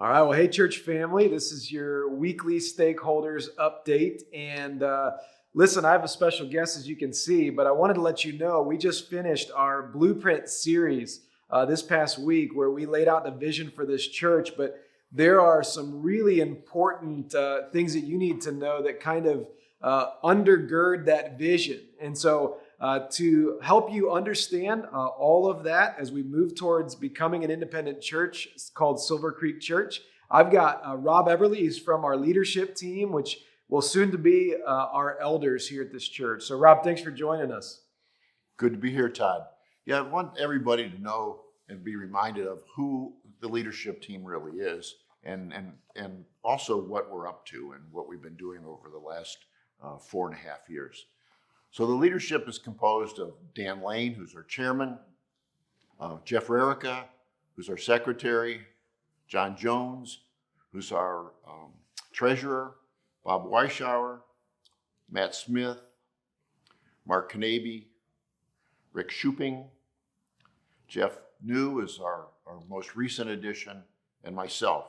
All right. Well, hey, church family. This is your weekly Stakeholders Update. And listen, I have a special guest, as you can see, but I wanted to let you know we just finished our Blueprint series this past week where we laid out the vision for this church. But there are some really important things that you need to know that kind of undergird that vision. And so to help you understand all of that as we move towards becoming an independent church called Silver Creek Church, I've got Rob Everly. He's from our leadership team, which will soon to be our elders here at this church. So Rob, thanks for joining us. Good to be here, Todd. Yeah, I want everybody to know and be reminded of who the leadership team really is and also what we're up to and what we've been doing over the last 4.5 years. So the leadership is composed of Dan Lane, who's our chairman, Jeff Rarica, who's our secretary, John Jones, who's our treasurer, Bob Weishauer, Matt Smith, Mark Knabe, Rick Shuping, Jeff New is our most recent addition, and myself.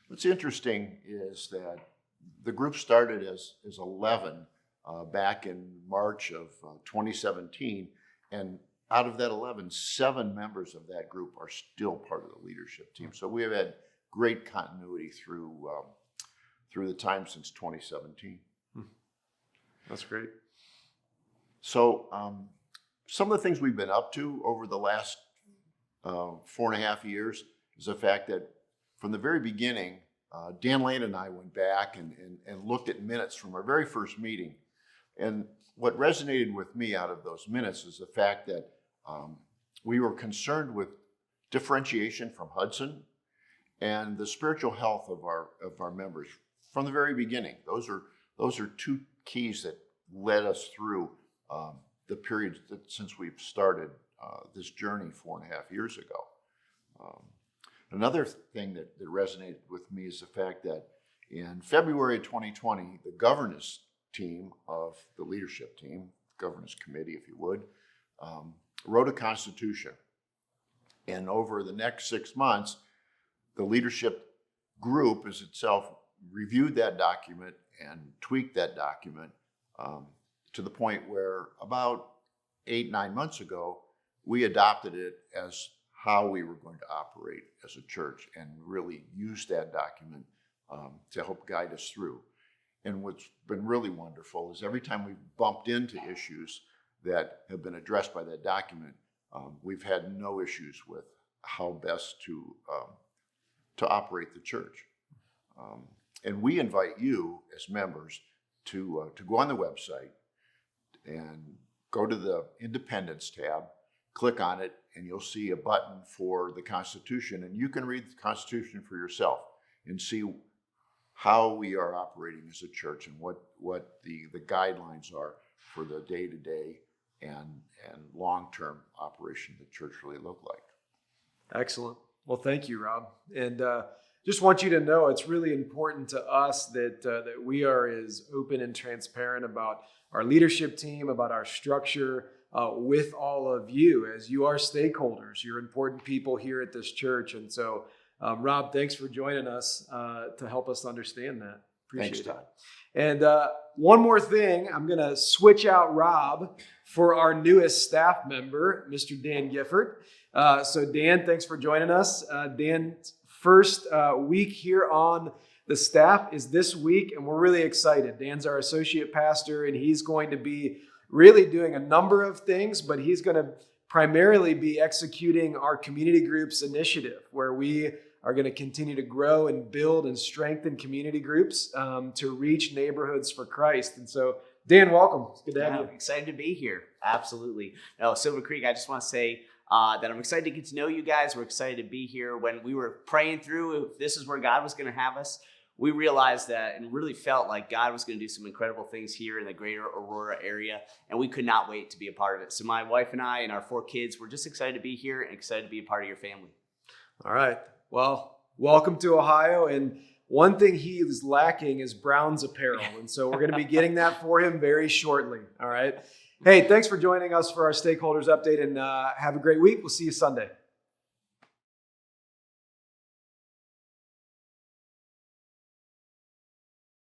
What's interesting is that the group started as 11 back in March of 2017, and out of that 11, 7 members of that group are still part of the leadership team. So we have had great continuity through the time since 2017. That's great. So some of the things we've been up to over the last 4.5 years is the fact that from the very beginning, Dan Lane and I went back and looked at minutes from our very first meeting. And what resonated with me out of those minutes is the fact that we were concerned with differentiation from Hudson and the spiritual health of our members from the very beginning. Those are two keys that led us through the period since we've started this journey 4.5 years ago. Another thing that resonated with me is the fact that in February of 2020, the governance team of the leadership team, governance committee, if you would, wrote a constitution. And over the next 6 months, the leadership group as itself reviewed that document and tweaked that document to the point where about 8-9 months ago, we adopted it as how we were going to operate as a church and really use that document to help guide us through. And what's been really wonderful is every time we've bumped into issues that have been addressed by that document, we've had no issues with how best to operate the church. And we invite you as members to go on the website and go to the Independence tab, click on it, and you'll see a button for the Constitution. And you can read the Constitution for yourself and see how we are operating as a church and what the guidelines are for the day-to-day and long-term operation of the church really look like. Excellent. Well, thank you, Rob. And just want you to know it's really important to us that we are as open and transparent about our leadership team, about our structure, with all of you as you are stakeholders. You're important people here at this church. And so, Rob, thanks for joining us to help us understand that. Appreciate Thanks, Todd. And one more thing, I'm going to switch out Rob for our newest staff member, Mr. Dan Gifford. So Dan, thanks for joining us. Dan's first week here on the staff is this week, and we're really excited. Dan's our associate pastor, and he's going to be really doing a number of things, but he's going to primarily be executing our community groups initiative, where we are going to continue to grow and build and strengthen community groups to reach neighborhoods for Christ. And so, Dan, welcome. It's good to have you. I'm excited to be here. Absolutely. No, Silver Creek, I just want to say that I'm excited to get to know you guys. We're excited to be here. When we were praying through if this is where God was going to have us, we realized that and really felt like God was going to do some incredible things here in the greater Aurora area, and we could not wait to be a part of it. So my wife and I and our 4 kids, we're just excited to be here and excited to be a part of your family. All right. Well, welcome to Ohio. And one thing he is lacking is Brown's apparel. And so we're going to be getting that for him very shortly. All right. Hey, thanks for joining us for our Stakeholders Update, and have a great week. We'll see you Sunday.